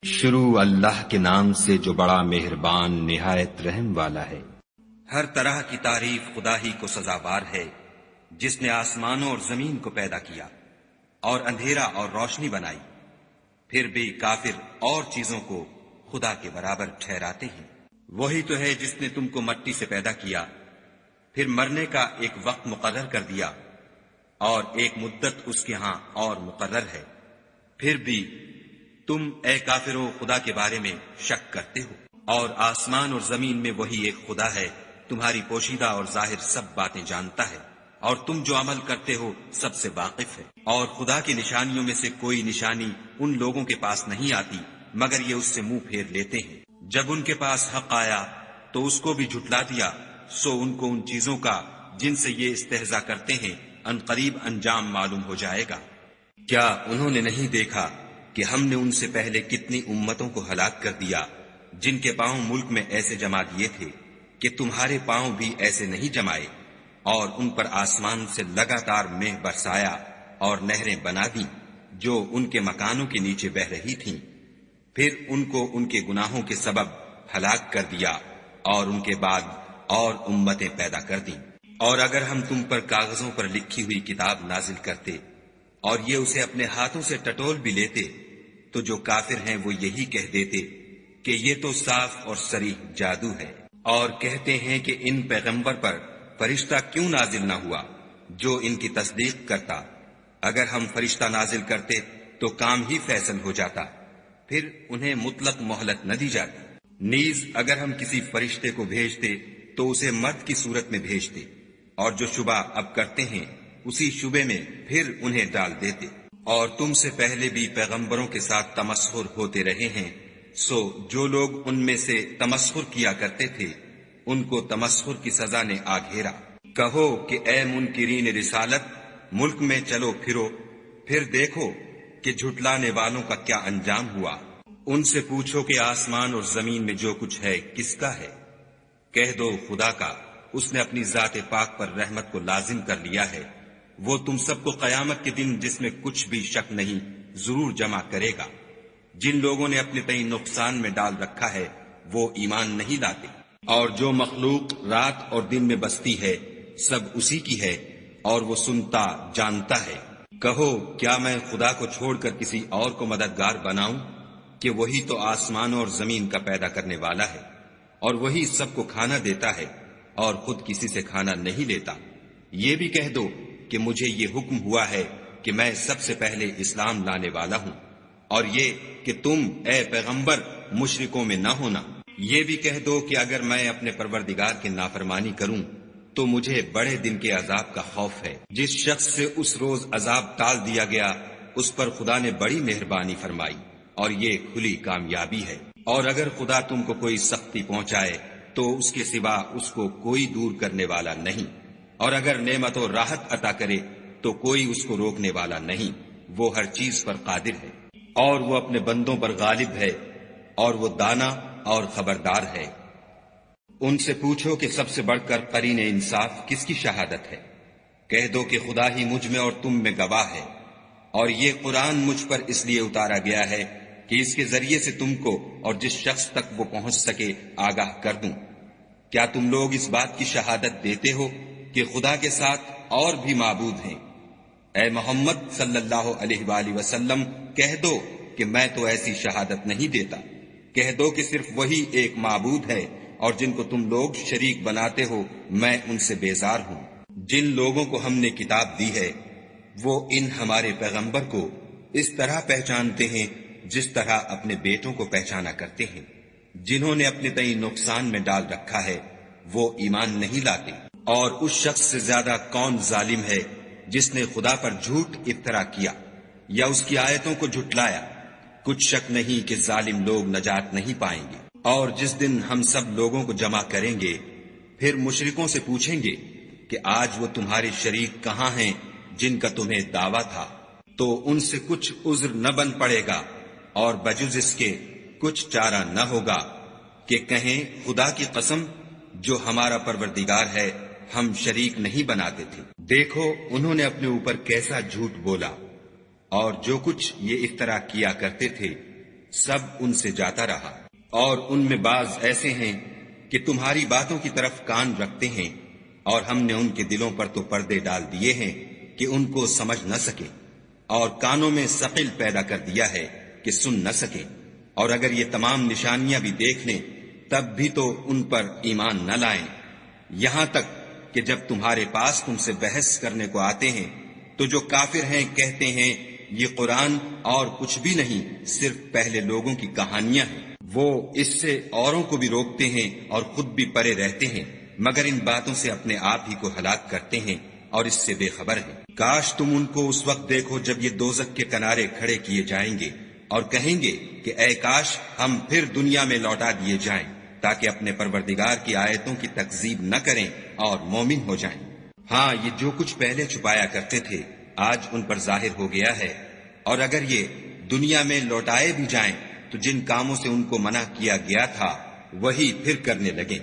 شروع اللہ کے نام سے جو بڑا مہربان نہایت رحم والا ہے۔ ہر طرح کی تعریف خدا ہی کو سزاوار ہے، جس نے آسمانوں اور زمین کو پیدا کیا اور اندھیرا اور روشنی بنائی۔ پھر بھی کافر اور چیزوں کو خدا کے برابر ٹھہراتے ہیں۔ وہی تو ہے جس نے تم کو مٹی سے پیدا کیا، پھر مرنے کا ایک وقت مقرر کر دیا اور ایک مدت اس کے ہاں اور مقرر ہے۔ پھر بھی تم اے کافرو خدا کے بارے میں شک کرتے ہو، اور آسمان اور زمین میں وہی ایک خدا ہے، تمہاری پوشیدہ اور ظاہر سب باتیں جانتا ہے، اور تم جو عمل کرتے ہو سب سے واقف ہے۔ اور خدا کی نشانیوں میں سے کوئی نشانی ان لوگوں کے پاس نہیں آتی مگر یہ اس سے منہ پھیر لیتے ہیں۔ جب ان کے پاس حق آیا تو اس کو بھی جھٹلا دیا، سو ان کو ان چیزوں کا جن سے یہ استہزاء کرتے ہیں عنقریب انجام معلوم ہو جائے گا۔ کیا انہوں نے نہیں دیکھا کہ ہم نے ان سے پہلے کتنی امتوں کو ہلاک کر دیا جن کے پاؤں ملک میں ایسے جما دیے تھے کہ تمہارے پاؤں بھی ایسے نہیں جمائے، اور ان پر آسمان سے لگاتار مہ برسایا اور نہریں بنا دیں جو ان کے مکانوں کے نیچے بہ رہی تھیں۔ پھر ان کو ان کے گناہوں کے سبب ہلاک کر دیا اور ان کے بعد اور امتیں پیدا کر دیں۔ اور اگر ہم تم پر کاغذوں پر لکھی ہوئی کتاب نازل کرتے اور یہ اسے اپنے ہاتھوں سے ٹٹول بھی لیتے تو جو کافر ہیں وہ یہی کہہ دیتے کہ یہ تو صاف اور صریح جادو ہے، اور کہتے ہیں کہ ان پیغمبر پر فرشتہ کیوں نازل نہ ہوا جو ان کی تصدیق کرتا۔ اگر ہم فرشتہ نازل کرتے تو کام ہی فیصل ہو جاتا، پھر انہیں مطلق مہلت نہ دی جاتی۔ نیز اگر ہم کسی فرشتے کو بھیجتے تو اسے مرد کی صورت میں بھیجتے، اور جو شبہ اب کرتے ہیں اسی شبے میں پھر انہیں ڈال دیتے۔ اور تم سے پہلے بھی پیغمبروں کے ساتھ تمسخر ہوتے رہے ہیں، سو جو لوگ ان میں سے تمسخر کیا کرتے تھے ان کو تمسخر کی سزا نے آ گھیرا۔ کہو کہ اے منکرین رسالت، ملک میں چلو پھرو، پھر دیکھو کہ جھٹلانے والوں کا کیا انجام ہوا۔ ان سے پوچھو کہ آسمان اور زمین میں جو کچھ ہے کس کا ہے؟ کہہ دو خدا کا، اس نے اپنی ذات پاک پر رحمت کو لازم کر لیا ہے۔ وہ تم سب کو قیامت کے دن جس میں کچھ بھی شک نہیں ضرور جمع کرے گا۔ جن لوگوں نے اپنے تئیں نقصان میں ڈال رکھا ہے وہ ایمان نہیں لاتے، اور جو مخلوق رات اور دن میں بستی ہے سب اسی کی ہے، اور وہ سنتا جانتا ہے۔ کہو کیا میں خدا کو چھوڑ کر کسی اور کو مددگار بناؤں کہ وہی تو آسمانوں اور زمین کا پیدا کرنے والا ہے، اور وہی سب کو کھانا دیتا ہے اور خود کسی سے کھانا نہیں لیتا۔ یہ بھی کہہ دو کہ مجھے یہ حکم ہوا ہے کہ میں سب سے پہلے اسلام لانے والا ہوں، اور یہ کہ تم اے پیغمبر مشرکوں میں نہ ہونا۔ یہ بھی کہہ دو کہ اگر میں اپنے پروردگار کی نافرمانی کروں تو مجھے بڑے دن کے عذاب کا خوف ہے۔ جس شخص سے اس روز عذاب ٹال دیا گیا اس پر خدا نے بڑی مہربانی فرمائی، اور یہ کھلی کامیابی ہے۔ اور اگر خدا تم کو کوئی سختی پہنچائے تو اس کے سوا اس کو کوئی دور کرنے والا نہیں، اور اگر نعمت و راحت عطا کرے تو کوئی اس کو روکنے والا نہیں۔ وہ ہر چیز پر قادر ہے، اور وہ اپنے بندوں پر غالب ہے، اور وہ دانا اور خبردار ہے۔ ان سے پوچھو کہ سب سے بڑھ کر قرین انصاف کس کی شہادت ہے؟ کہہ دو کہ خدا ہی مجھ میں اور تم میں گواہ ہے، اور یہ قرآن مجھ پر اس لیے اتارا گیا ہے کہ اس کے ذریعے سے تم کو اور جس شخص تک وہ پہنچ سکے آگاہ کر دوں۔ کیا تم لوگ اس بات کی شہادت دیتے ہو کہ خدا کے ساتھ اور بھی معبود ہیں؟ اے محمد صلی اللہ علیہ وآلہ وسلم کہہ دو کہ میں تو ایسی شہادت نہیں دیتا۔ کہہ دو کہ صرف وہی ایک معبود ہے، اور جن کو تم لوگ شریک بناتے ہو میں ان سے بیزار ہوں۔ جن لوگوں کو ہم نے کتاب دی ہے وہ ان ہمارے پیغمبر کو اس طرح پہچانتے ہیں جس طرح اپنے بیٹوں کو پہچانا کرتے ہیں۔ جنہوں نے اپنے تئیں نقصان میں ڈال رکھا ہے وہ ایمان نہیں لاتے۔ اور اس شخص سے زیادہ کون ظالم ہے جس نے خدا پر جھوٹ افطرا کیا یا اس کی آیتوں کو جھٹلایا؟ کچھ شک نہیں کہ ظالم لوگ نجات نہیں پائیں گے۔ اور جس دن ہم سب لوگوں کو جمع کریں گے پھر مشرکوں سے پوچھیں گے کہ آج وہ تمہارے شریک کہاں ہیں جن کا تمہیں دعویٰ تھا؟ تو ان سے کچھ عذر نہ بن پڑے گا، اور بجز اس کے کچھ چارہ نہ ہوگا کہ کہیں خدا کی قسم جو ہمارا پروردگار ہے ہم شریک نہیں بناتے تھے۔ دیکھو انہوں نے اپنے اوپر کیسا جھوٹ بولا، اور جو کچھ یہ افطرا کیا کرتے تھے سب ان سے جاتا رہا، اور ان میں بعض ایسے ہیں کہ تمہاری باتوں کی طرف کان رکھتے ہیں، اور ہم نے ان کے دلوں پر تو پردے ڈال دیے ہیں کہ ان کو سمجھ نہ سکے، اور کانوں میں ثقل پیدا کر دیا ہے کہ سن نہ سکے، اور اگر یہ تمام نشانیاں بھی دیکھ لیں تب بھی تو ان پر ایمان نہ لائیں، یہاں تک کہ جب تمہارے پاس تم سے بحث کرنے کو آتے ہیں تو جو کافر ہیں کہتے ہیں یہ قرآن اور کچھ بھی نہیں، صرف پہلے لوگوں کی کہانیاں ہیں۔ وہ اس سے اوروں کو بھی روکتے ہیں اور خود بھی پرے رہتے ہیں، مگر ان باتوں سے اپنے آپ ہی کو ہلاک کرتے ہیں اور اس سے بے خبر ہیں۔ کاش تم ان کو اس وقت دیکھو جب یہ دوزخ کے کنارے کھڑے کیے جائیں گے اور کہیں گے کہ اے کاش ہم پھر دنیا میں لوٹا دیے جائیں تاکہ اپنے پروردگار کی آیتوں کی تکذیب نہ کریں اور مومن ہو جائیں۔ ہاں، یہ جو کچھ پہلے چھپایا کرتے تھے آج ان پر ظاہر ہو گیا ہے، اور اگر یہ دنیا میں لوٹائے بھی جائیں تو جن کاموں سے ان کو منع کیا گیا تھا وہی پھر کرنے لگیں۔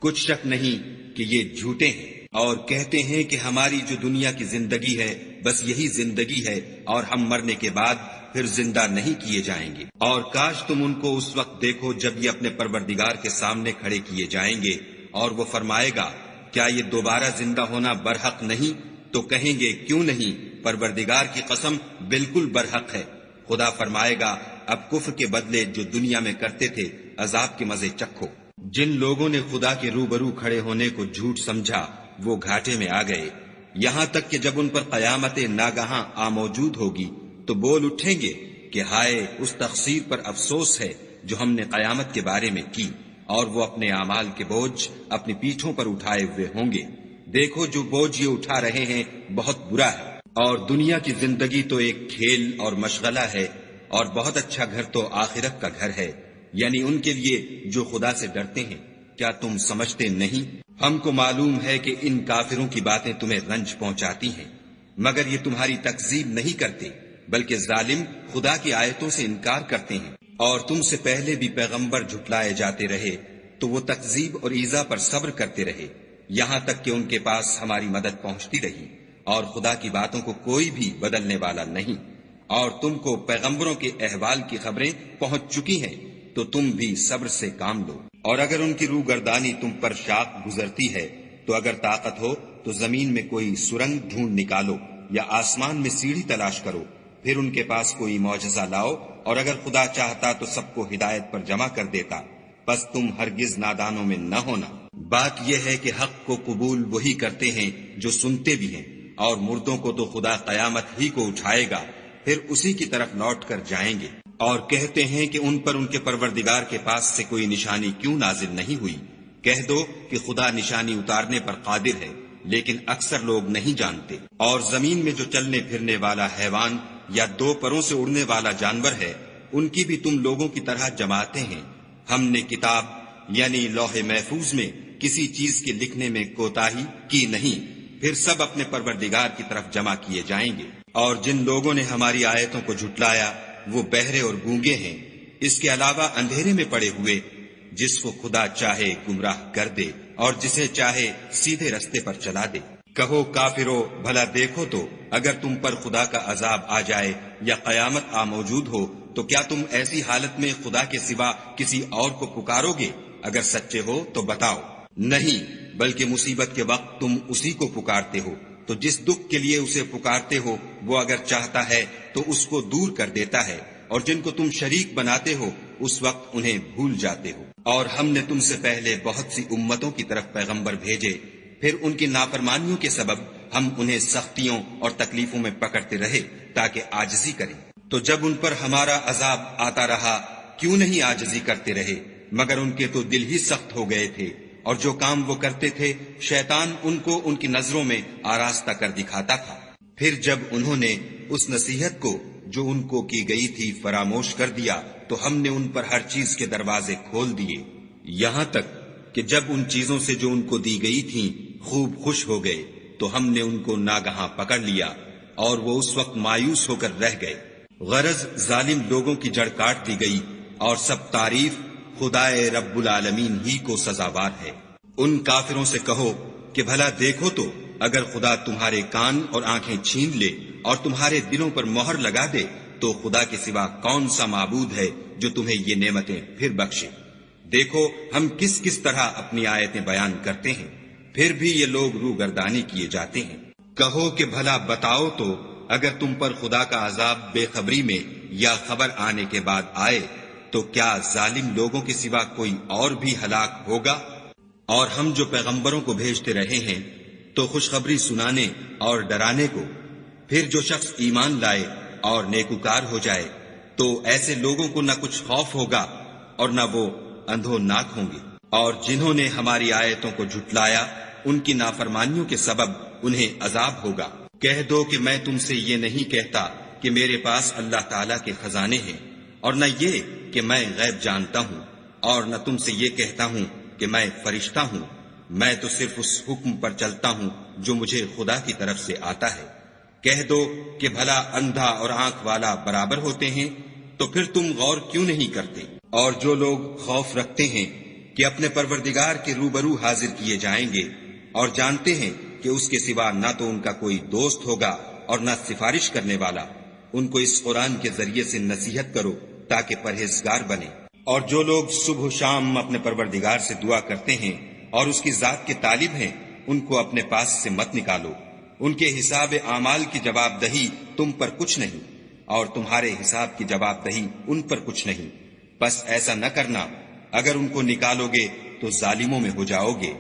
کچھ شک نہیں کہ یہ جھوٹے ہیں اور کہتے ہیں کہ ہماری جو دنیا کی زندگی ہے بس یہی زندگی ہے اور ہم مرنے کے بعد پھر زندہ نہیں کیے جائیں گے۔ اور کاش تم ان کو اس وقت دیکھو جب یہ اپنے پروردگار کے سامنے کھڑے کیے جائیں گے اور وہ فرمائے گا کیا یہ دوبارہ زندہ ہونا برحق نہیں؟ تو کہیں گے کیوں نہیں، پروردگار کی قسم بالکل برحق ہے۔ خدا فرمائے گا اب کفر کے بدلے جو دنیا میں کرتے تھے عذاب کے مزے چکھو۔ جن لوگوں نے خدا کے روبرو کھڑے ہونے کو جھوٹ سمجھا وہ گھاٹے میں آ گئے، یہاں تک کہ جب ان پر قیامت ناگہاں آ موجود ہوگی تو بول اٹھیں گے کہ ہائے اس تقصیر پر افسوس ہے جو ہم نے قیامت کے بارے میں کی، اور وہ اپنے اعمال کے بوجھ اپنی پیٹھوں پر اٹھائے ہوئے ہوں گے۔ دیکھو جو بوجھ یہ اٹھا رہے ہیں بہت برا ہے، اور دنیا کی زندگی تو ایک کھیل اور مشغلہ ہے، اور بہت اچھا گھر تو آخرت کا گھر ہے، یعنی ان کے لیے جو خدا سے ڈرتے ہیں۔ کیا تم سمجھتے نہیں؟ ہم کو معلوم ہے کہ ان کافروں کی باتیں تمہیں رنج پہنچاتی ہیں، مگر یہ تمہاری تکذیب نہیں کرتے، بلکہ ظالم خدا کی آیتوں سے انکار کرتے ہیں۔ اور تم سے پہلے بھی پیغمبر جھٹلائے جاتے رہے تو وہ تکذیب اور ایذا پر صبر کرتے رہے، یہاں تک کہ ان کے پاس ہماری مدد پہنچتی رہی، اور خدا کی باتوں کو کوئی بھی بدلنے والا نہیں۔ اور تم کو پیغمبروں کے احوال کی خبریں پہنچ چکی ہیں تو تم بھی صبر سے کام لو۔ اور اگر ان کی روح گردانی تم پر شاق گزرتی ہے تو اگر طاقت ہو تو زمین میں کوئی سرنگ ڈھونڈ نکالو یا آسمان میں سیڑھی تلاش کرو، پھر ان کے پاس کوئی معجزہ لاؤ، اور اگر خدا چاہتا تو سب کو ہدایت پر جمع کر دیتا، پس تم ہرگز نادانوں میں نہ ہونا۔ بات یہ ہے کہ حق کو قبول وہی کرتے ہیں جو سنتے بھی ہیں، اور مردوں کو تو خدا قیامت ہی کو اٹھائے گا، پھر اسی کی طرف لوٹ کر جائیں گے۔ اور کہتے ہیں کہ ان پر ان کے پروردگار کے پاس سے کوئی نشانی کیوں نازل نہیں ہوئی؟ کہہ دو کہ خدا نشانی اتارنے پر قادر ہے، لیکن اکثر لوگ نہیں جانتے۔ اور زمین میں جو چلنے پھرنے والا حیوان یا دو پروں سے اڑنے والا جانور ہے ان کی بھی تم لوگوں کی طرح جماعتیں ہیں۔ ہم نے کتاب یعنی لوح محفوظ میں کسی چیز کے لکھنے میں کوتاہی کی نہیں، پھر سب اپنے پروردگار کی طرف جمع کیے جائیں گے۔ اور جن لوگوں نے ہماری آیتوں کو جھٹلایا وہ بہرے اور گونگے ہیں، اس کے علاوہ اندھیرے میں پڑے ہوئے، جس کو خدا چاہے گمراہ کر دے اور جسے چاہے سیدھے رستے پر چلا دے۔ کہو کافرو بھلا دیکھو تو اگر تم پر خدا کا عذاب آ جائے یا قیامت آ موجود ہو تو کیا تم ایسی حالت میں خدا کے سوا کسی اور کو پکارو گے؟ اگر سچے ہو تو بتاؤ۔ نہیں، بلکہ مصیبت کے وقت تم اسی کو پکارتے ہو، تو جس دکھ کے لیے اسے پکارتے ہو وہ اگر چاہتا ہے تو اس کو دور کر دیتا ہے، اور جن کو تم شریک بناتے ہو اس وقت انہیں بھول جاتے ہو۔ اور ہم نے تم سے پہلے بہت سی امتوں کی طرف پیغمبر بھیجے، پھر ان کی نافرمانیوں کے سبب ہم انہیں سختیوں اور تکلیفوں میں پکڑتے رہے تاکہ عاجزی کریں۔ تو جب ان پر ہمارا عذاب آتا رہا کیوں نہیں عاجزی کرتے رہے، مگر ان کے تو دل ہی سخت ہو گئے تھے، اور جو کام وہ کرتے تھے شیطان ان کو ان کی نظروں میں آراستہ کر دکھاتا تھا۔ پھر جب انہوں نے اس نصیحت کو جو ان کو کی گئی تھی فراموش کر دیا تو ہم نے ان پر ہر چیز کے دروازے کھول دیے، یہاں تک کہ جب ان چیزوں سے جو ان کو دی گئی تھیں خوب خوش ہو گئے تو ہم نے ان کو ناگہاں پکڑ لیا، اور وہ اس وقت مایوس ہو کر رہ گئے۔ غرض ظالم لوگوں کی جڑ کاٹ دی گئی، اور سب تعریف خدائے رب العالمین ہی کو سزاوار ہے۔ ان کافروں سے کہو کہ بھلا دیکھو تو اگر خدا تمہارے کان اور آنکھیں چھین لے اور تمہارے دلوں پر مہر لگا دے تو خدا کے سوا کون سا معبود ہے جو تمہیں یہ نعمتیں پھر بخشے؟ دیکھو ہم کس کس طرح اپنی آیتیں بیان کرتے ہیں، پھر بھی یہ لوگ روگردانی کیے جاتے ہیں۔ کہو کہ بھلا بتاؤ تو اگر تم پر خدا کا عذاب بے خبری میں یا خبر آنے کے بعد آئے تو کیا ظالم لوگوں کے سوا کوئی اور بھی ہلاک ہوگا؟ اور ہم جو پیغمبروں کو بھیجتے رہے ہیں تو خوشخبری سنانے اور ڈرانے کو، پھر جو شخص ایمان لائے اور نیکوکار ہو جائے تو ایسے لوگوں کو نہ کچھ خوف ہوگا اور نہ وہ اندھوناک ہوں گے۔ اور جنہوں نے ہماری آیتوں کو جھٹلایا ان کی نافرمانیوں کے سبب انہیں عذاب ہوگا۔ کہہ دو کہ میں تم سے یہ نہیں کہتا کہ میرے پاس اللہ تعالیٰ کے خزانے ہیں، اور نہ یہ کہ میں غیب جانتا ہوں، اور نہ تم سے یہ کہتا ہوں کہ میں فرشتہ ہوں۔ میں تو صرف اس حکم پر چلتا ہوں جو مجھے خدا کی طرف سے آتا ہے۔ کہہ دو کہ بھلا اندھا اور آنکھ والا برابر ہوتے ہیں؟ تو پھر تم غور کیوں نہیں کرتے؟ اور جو لوگ خوف رکھتے ہیں کہ اپنے پروردگار کے روبرو حاضر کیے جائیں گے اور جانتے ہیں کہ اس کے سوا نہ تو ان کا کوئی دوست ہوگا اور نہ سفارش کرنے والا، ان کو اس قرآن کے ذریعے سے نصیحت کرو تاکہ پرہیزگار بنے۔ اور جو لوگ صبح و شام اپنے پروردگار سے دعا کرتے ہیں اور اس کی ذات کے طالب ہیں، ان کو اپنے پاس سے مت نکالو۔ ان کے حساب اعمال کی جواب دہی تم پر کچھ نہیں، اور تمہارے حساب کی جواب دہی ان پر کچھ نہیں۔ بس ایسا نہ کرنا، اگر ان کو نکالو گے تو ظالموں میں ہو جاؤ گے۔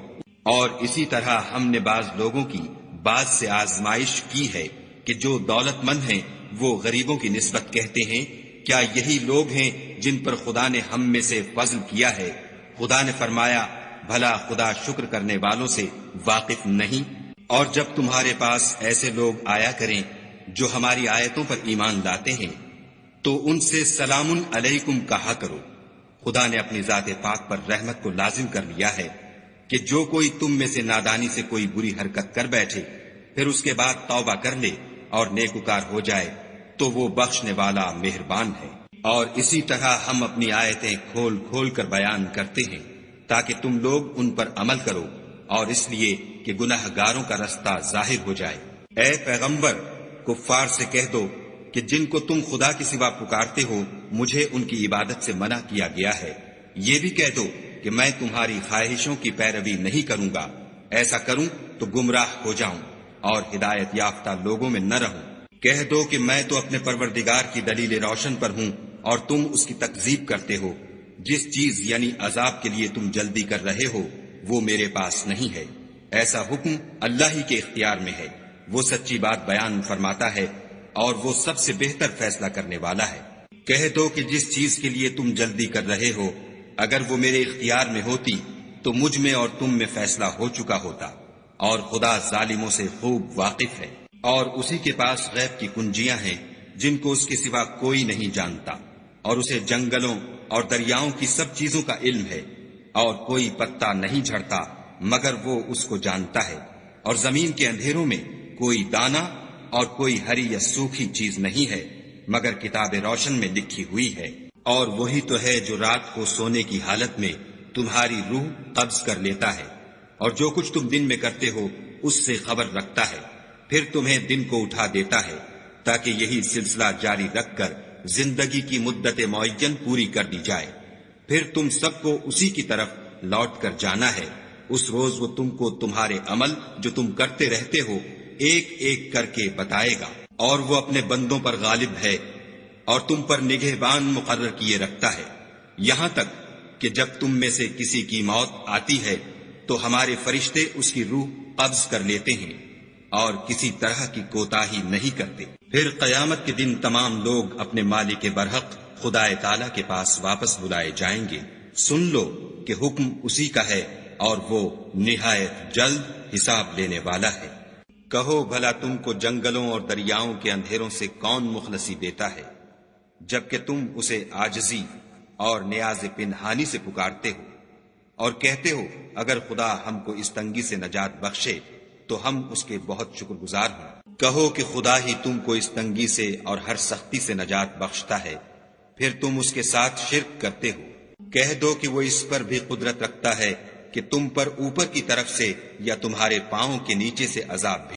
اور اسی طرح ہم نے بعض لوگوں کی بعض سے آزمائش کی ہے کہ جو دولت مند ہیں وہ غریبوں کی نسبت کہتے ہیں کیا یہی لوگ ہیں جن پر خدا نے ہم میں سے فضل کیا ہے؟ خدا نے فرمایا بھلا خدا شکر کرنے والوں سے واقف نہیں؟ اور جب تمہارے پاس ایسے لوگ آیا کریں جو ہماری آیتوں پر ایمان لاتے ہیں تو ان سے سلام علیکم کہا کرو۔ خدا نے اپنی ذات پاک پر رحمت کو لازم کر لیا ہے کہ جو کوئی تم میں سے نادانی سے کوئی بری حرکت کر بیٹھے پھر اس کے بعد توبہ کر لے اور نیکوکار ہو جائے تو وہ بخشنے والا مہربان ہے۔ اور اسی طرح ہم اپنی آیتیں کھول کھول کر بیان کرتے ہیں تاکہ تم لوگ ان پر عمل کرو، اور اس لیے کہ گناہ گاروں کا رستہ ظاہر ہو جائے۔ اے پیغمبر، کفار سے کہہ دو کہ جن کو تم خدا کے سوا پکارتے ہو مجھے ان کی عبادت سے منع کیا گیا ہے۔ یہ بھی کہہ دو کہ میں تمہاری خواہشوں کی پیروی نہیں کروں گا، ایسا کروں تو گمراہ ہو جاؤں اور ہدایت یافتہ لوگوں میں نہ رہوں۔ کہہ دو کہ میں تو اپنے پروردگار کی دلیل روشن پر ہوں اور تم اس کی تکذیب کرتے ہو۔ جس چیز یعنی عذاب کے لیے تم جلدی کر رہے ہو وہ میرے پاس نہیں ہے، ایسا حکم اللہ ہی کے اختیار میں ہے۔ وہ سچی بات بیان فرماتا ہے اور وہ سب سے بہتر فیصلہ کرنے والا ہے۔ کہہ دو کہ جس چیز کے لیے تم جلدی کر رہے ہو اگر وہ میرے اختیار میں ہوتی تو مجھ میں اور تم میں فیصلہ ہو چکا ہوتا، اور خدا ظالموں سے خوب واقف ہے۔ اور اسی کے پاس غیب کی کنجیاں ہیں جن کو اس کے سوا کوئی نہیں جانتا، اور اسے جنگلوں اور دریاؤں کی سب چیزوں کا علم ہے، اور کوئی پتا نہیں جھڑتا مگر وہ اس کو جانتا ہے، اور زمین کے اندھیروں میں کوئی دانہ اور کوئی ہری یا سوکھی چیز نہیں ہے مگر کتاب روشن میں لکھی ہوئی ہے۔ اور وہی تو ہے جو رات کو سونے کی حالت میں تمہاری روح قبض کر لیتا ہے، اور جو کچھ تم دن میں کرتے ہو اس سے خبر رکھتا ہے، پھر تمہیں دن کو اٹھا دیتا ہے تاکہ یہی سلسلہ جاری رکھ کر زندگی کی مدت معین پوری کر دی جائے۔ پھر تم سب کو اسی کی طرف لوٹ کر جانا ہے۔ اس روز وہ تم کو تمہارے عمل جو تم کرتے رہتے ہو ایک ایک کر کے بتائے گا، اور وہ اپنے بندوں پر غالب ہے اور تم پر نگہبان مقرر کیے رکھتا ہے، یہاں تک کہ جب تم میں سے کسی کی موت آتی ہے تو ہمارے فرشتے اس کی روح قبض کر لیتے ہیں اور کسی طرح کی کوتاہی نہیں کرتے۔ پھر قیامت کے دن تمام لوگ اپنے مالک برحق خدا تعالی کے پاس واپس بلائے جائیں گے۔ سن لو کہ حکم اسی کا ہے اور وہ نہایت جلد حساب لینے والا ہے۔ کہو بھلا تم کو جنگلوں اور دریاؤں کے اندھیروں سے کون مخلصی دیتا ہے جبکہ تم اسے عاجزی اور نیاز پنہانی سے پکارتے ہو اور کہتے ہو اگر خدا ہم کو اس تنگی سے نجات بخشے تو ہم اس کے بہت شکر گزار ہوں۔ کہو کہ خدا ہی تم کو اس تنگی سے اور ہر سختی سے نجات بخشتا ہے، پھر تم اس کے ساتھ شرک کرتے ہو۔ کہہ دو کہ وہ اس پر بھی قدرت رکھتا ہے کہ تم پر اوپر کی طرف سے یا تمہارے پاؤں کے نیچے سے عذاب